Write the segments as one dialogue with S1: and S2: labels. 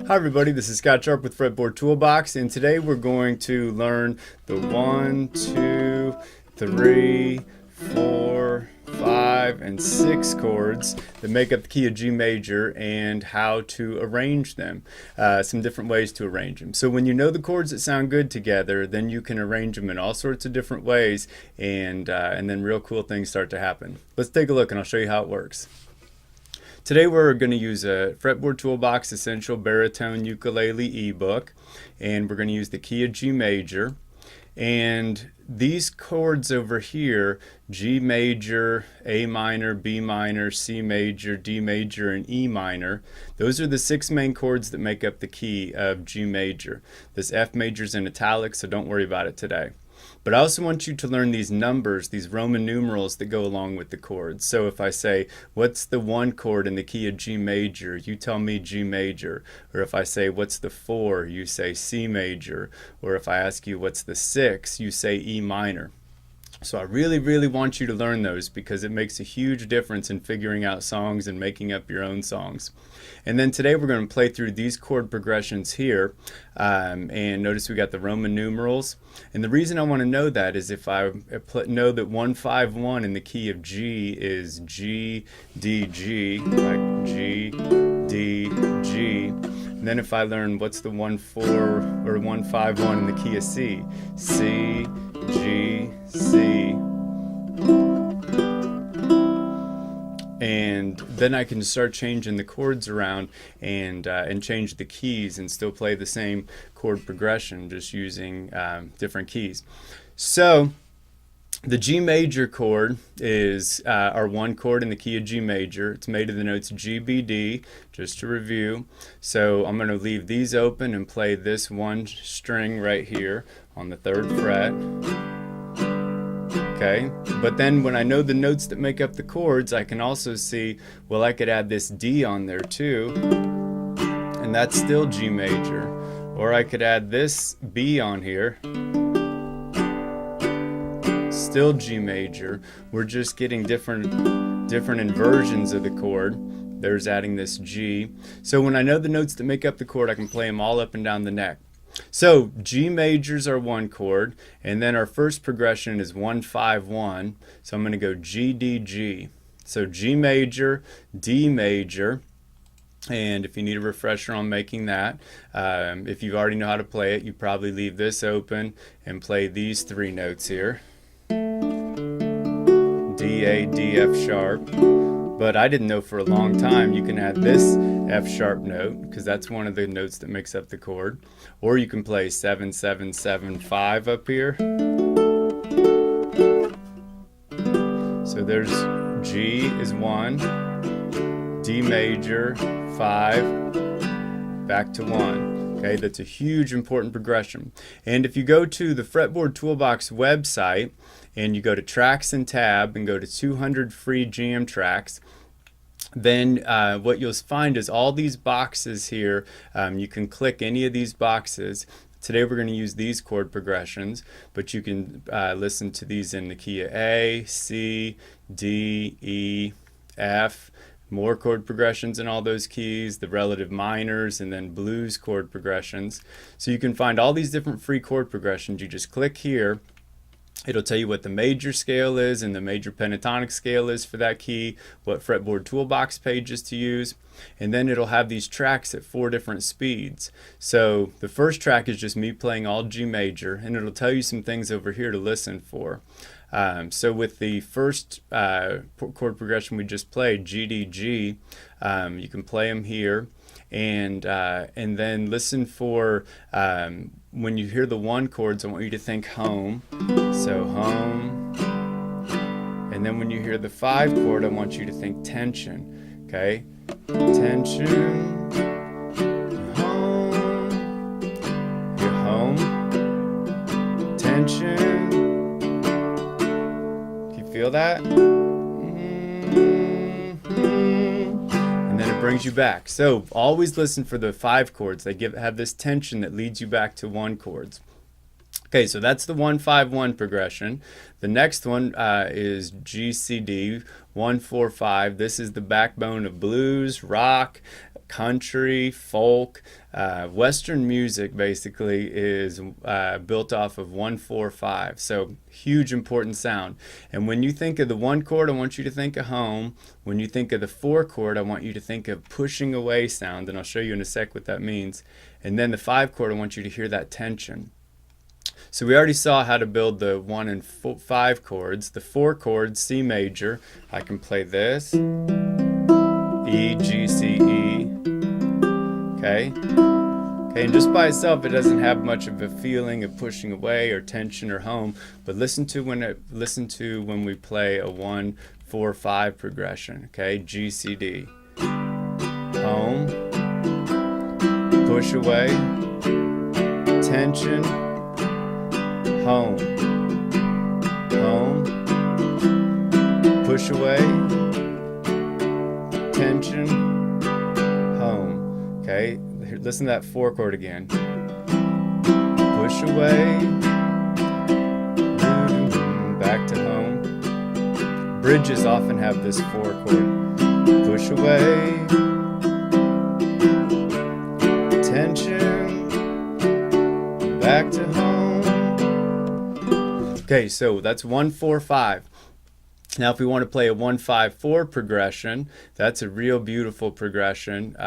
S1: Hi everybody, this is Scott Sharp with Fretboard Toolbox, and today we're going to learn the 1, 2, 3, 4, 5, and 6 chords that make up the key of G major and how to arrange them, some different ways to arrange them. So when you know the chords that sound good together, then you can arrange them in all sorts of different ways, and then real cool things start to happen. Let's take a look and I'll show you how it works. Today we're going to use a Fretboard Toolbox Essential Baritone Ukulele ebook, and we're going to use the key of G major. And these chords over here, G major, A minor, B minor, C major, D major, and E minor, those are the 6 main chords that make up the key of G major. This F major is in italics, so don't worry about it today. But I also want you to learn these numbers, these Roman numerals that go along with the chords. So if I say, what's the 1 chord in the key of G major, you tell me G major. Or if I say, what's the 4, you say C major. Or if I ask you, what's the 6, you say E minor. So I really want you to learn those because it makes a huge difference in figuring out songs and making up your own songs. And then today we're going to play through these chord progressions here, and notice we got the Roman numerals. And the reason I want to know that is if I know that 151 in the key of G is G, D, G, like G, D, G. And then if I learn what's the 1-4 or 151 in the key of C, C, G, C, and then I can start changing the chords around and change the keys and still play the same chord progression just using different keys. So the G major chord is our 1 chord in the key of G major. It's made of the notes G, B, D, just to review. So I'm going to leave these open and play this 1 string right here on the 3rd fret. Okay, but then when I know the notes that make up the chords, I can also see, well, I could add this D on there too, and that's still G major. Or I could add this B on here, still G major. We're just getting different inversions of the chord. There's adding this G. So when I know the notes that make up the chord, I can play them all up and down the neck. So G major's our 1 chord, and then our first progression is 1-5-1. So I'm going to go G, D, G. So G major, D major, and if you need a refresher on making that, if you already know how to play it, you probably leave this open and play these 3 notes here. D, A, D, F sharp. But I didn't know for a long time you can add this F sharp note because that's one of the notes that makes up the chord. Or you can play 7, 7, 7, 5 up here. So there's G is 1, D major, 5, back to 1. Okay, that's a huge important progression. And if you go to the Fretboard Toolbox website and you go to Tracks and Tab and go to 200 free jam tracks, then what you'll find is all these boxes here. You can click any of these boxes. Today we're going to use these chord progressions, but you can listen to these in the key of A, C, D, E, F. More chord progressions in all those keys, the relative minors, and then blues chord progressions. So you can find all these different free chord progressions. You just click here. It'll tell you what the major scale is and the major pentatonic scale is for that key, what Fretboard Toolbox pages to use, and then it'll have these tracks at 4 different speeds. So the first track is just me playing all G major, and it'll tell you some things over here to listen for. So with the first chord progression we just played, G, D, G, you can play them here, and then listen for when you hear the 1 chords, I want you to think home. So home. And then when you hear the 5 chord, I want you to think tension. Okay? Tension. Home. You're home. Tension. Can you feel that? And then it brings you back. So always listen for the 5 chords. They have this tension that leads you back to 1 chords. Okay. Okay, so that's the 1-5-1 progression. The next one is G-C-D, 1-4-5. This is the backbone of blues, rock, country, folk. Western music basically is built off of 1-4-5. So huge important sound. And when you think of the 1 chord, I want you to think of home. When you think of the 4 chord, I want you to think of pushing away sound, and I'll show you in a sec what that means. And then the 5 chord, I want you to hear that tension. So we already saw how to build the 1 and 5 chords. The 4 chords, C major, I can play this, E, G, C, E, okay? Okay, and just by itself it doesn't have much of a feeling of pushing away or tension or home, but listen to when we play a 1-4-5 progression, okay? G, C, D. Home, push away, tension, home, home, push away, tension, home. Okay, listen to that 4 chord again. Push away, back to home. Bridges often have this 4 chord. Push away, tension, back to home. Okay, so that's 1-4-5. Now if we want to play a 1-5-4 progression, that's a real beautiful progression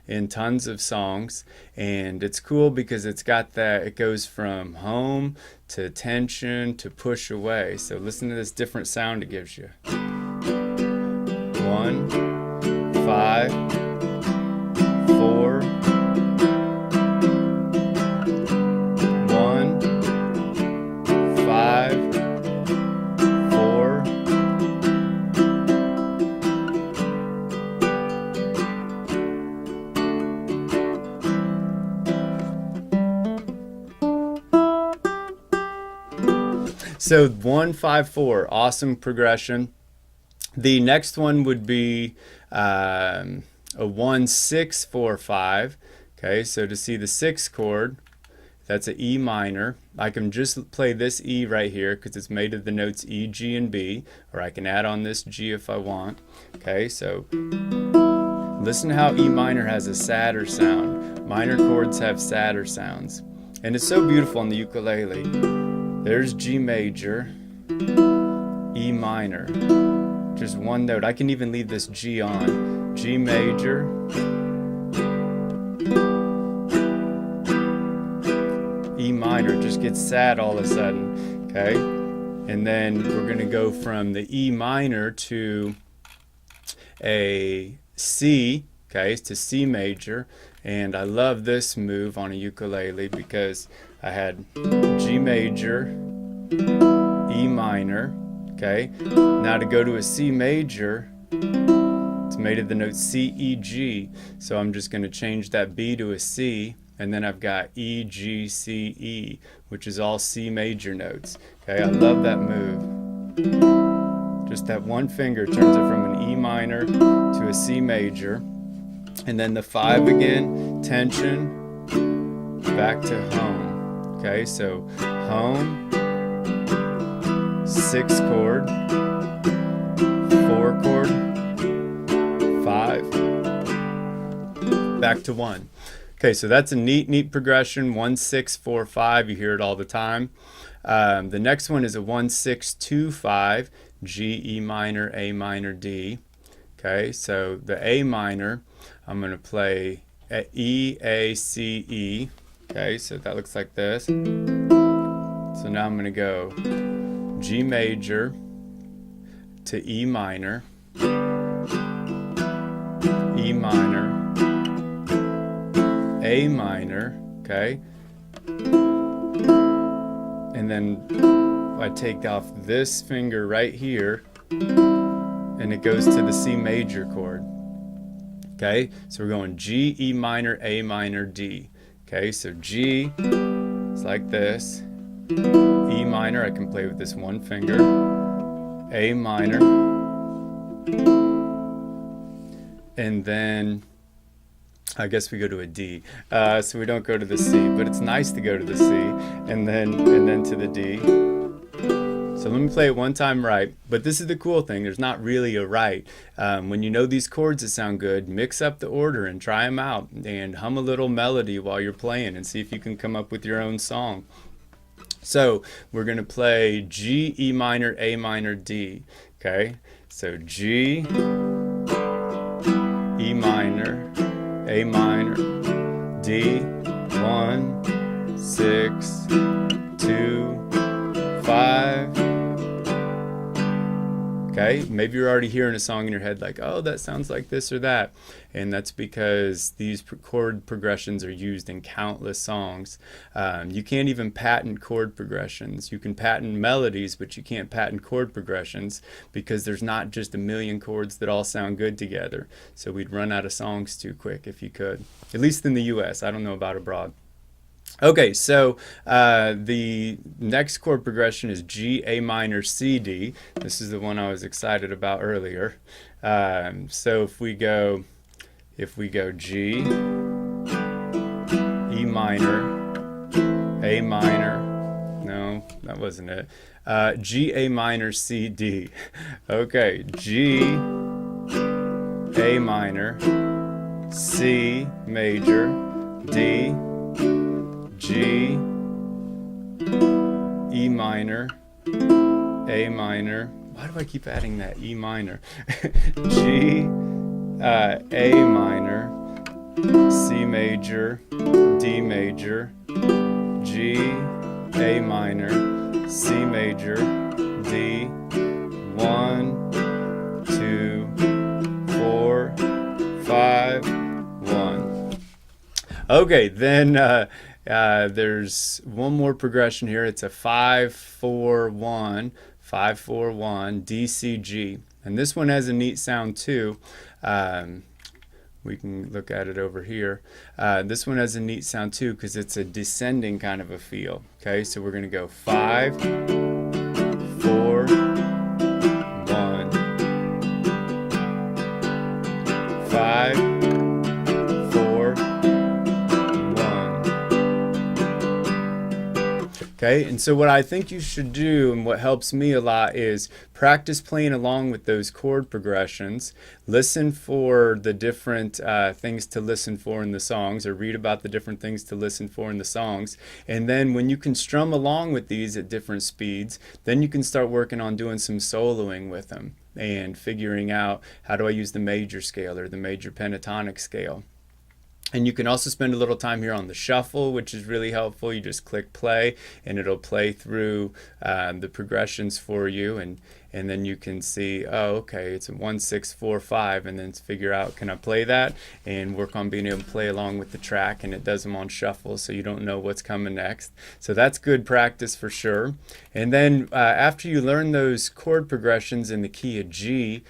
S1: in tons of songs, and it's cool because it's got that, it goes from home to tension to push away. So listen to this different sound it gives you. 1, 5, 4, 1, 5, 4. So 1-5-4, awesome progression. The next one would be a 1-6-4-5. Okay, so to see the 6th chord, that's an E minor. I can just play this E right here because it's made of the notes E, G, and B, or I can add on this G if I want. Okay, so listen to how E minor has a sadder sound. Minor chords have sadder sounds. And it's so beautiful on the ukulele. There's G major, E minor. Just one note. I can even leave this G on. G major, E minor, just gets sad all of a sudden, okay? And then we're going to go from the E minor to a C, okay, to C major. And I love this move on a ukulele because I had G major, E minor, okay? Now to go to a C major, it's made of the note C, E, G. So I'm just going to change that B to a C. And then I've got E, G, C, E, which is all C major notes. Okay, I love that move. Just that one finger turns it from an E minor to a C major. And then the 5 again, tension, back to home. Okay, so home, 6 chord, 4 chord, 5, back to 1. Okay, so that's a neat progression, 1-6-4-5. You hear it all the time. The next one is a 1-6-2-5, G, E minor, A minor, D. Okay, so the A minor, I'm going to play E, A, C, E. Okay, so that looks like this. So now I'm going to go G major to E minor, E minor, A minor, okay? And then I take off this finger right here and it goes to the C major chord. Okay, so we're going G, E minor, A minor, D. Okay, so G is like this. E minor, I can play with this one finger. A minor. And then I guess we go to a D, so we don't go to the C, but it's nice to go to the C and then to the D. So let me play it one time right, but this is the cool thing, there's not really a right. When you know these chords that sound good, mix up the order and try them out and hum a little melody while you're playing and see if you can come up with your own song. So we're going to play G, E minor, A minor, D. Okay, so G, E minor, A minor, D, 1, 6, 2, 5. Okay, maybe you're already hearing a song in your head like, oh, that sounds like this or that. And that's because these chord progressions are used in countless songs. You can't even patent chord progressions. You can patent melodies, but you can't patent chord progressions because there's not just a million chords that all sound good together. So we'd run out of songs too quick if you could, at least in the US. I don't know about abroad. Okay, so the next chord progression is G, A minor, C, D. This is the one I was excited about earlier. So if we go G, E minor, A minor, no, that wasn't it. G, A minor, C, D. Okay, G, A minor, C major, D, G, E minor, A minor. Why do I keep adding that E minor? G, A minor, C major, D major, G, A minor, C major, D, 1, 2, 4, 5, 1. Okay, then there's one more progression here. It's a 5-4-1, 5-4-1, D, C, G. And this one has a neat sound too. We can look at it over here. This one has a neat sound too because it's a descending kind of a feel. Okay, so we're going to go 5, 4, 1, 5, okay, and so what I think you should do and what helps me a lot is practice playing along with those chord progressions. Listen for the different things to listen for in the songs, or read about the different things to listen for in the songs. And then when you can strum along with these at different speeds, then you can start working on doing some soloing with them and figuring out how do I use the major scale or the major pentatonic scale. And you can also spend a little time here on the shuffle, which is really helpful. You just click play and it'll play through the progressions for you, and then you can see, oh, okay, it's a 1, 6, 4, 5, and then figure out, can I play that, and work on being able to play along with the track. And it does them on shuffle so you don't know what's coming next. So that's good practice for sure. And then after you learn those chord progressions in the key of G,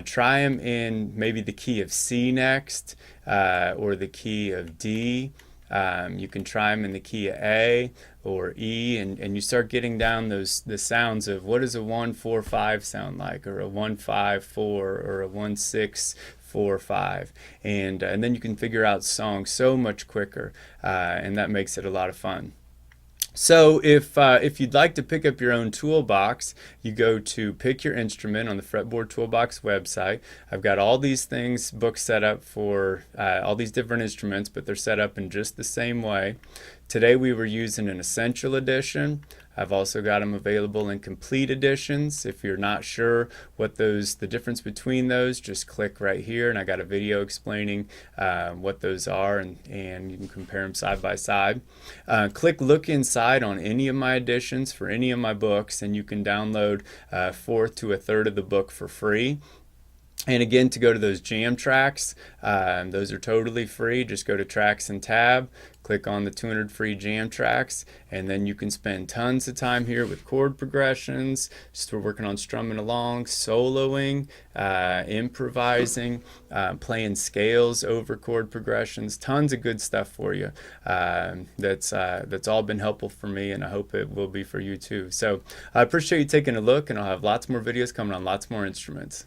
S1: try them in maybe the key of C next, or the key of D. You can try them in the key of A or E, and you start getting down the sounds of what does a 1-4-5 sound like, or a 1-5-4, or a 1-6-4-5, and then you can figure out songs so much quicker, and that makes it a lot of fun. So if you'd like to pick up your own toolbox, you go to Pick Your Instrument on the Fretboard Toolbox website. I've got all these books set up for all these different instruments, but they're set up in just the same way. Today we were using an Essential Edition. I've also got them available in complete editions. If you're not sure what the difference between those, just click right here, and I got a video explaining what those are, and you can compare them side by side. Click Look Inside on any of my editions for any of my books, and you can download a fourth to a third of the book for free. And again, to go to those jam tracks, those are totally free. Just go to Tracks and Tab, click on the 200 free jam tracks, and then you can spend tons of time here with chord progressions. Just we're working on strumming along, soloing, improvising, playing scales over chord progressions. Tons of good stuff for you. That's all been helpful for me, and I hope it will be for you too. So I appreciate you taking a look, and I'll have lots more videos coming on lots more instruments.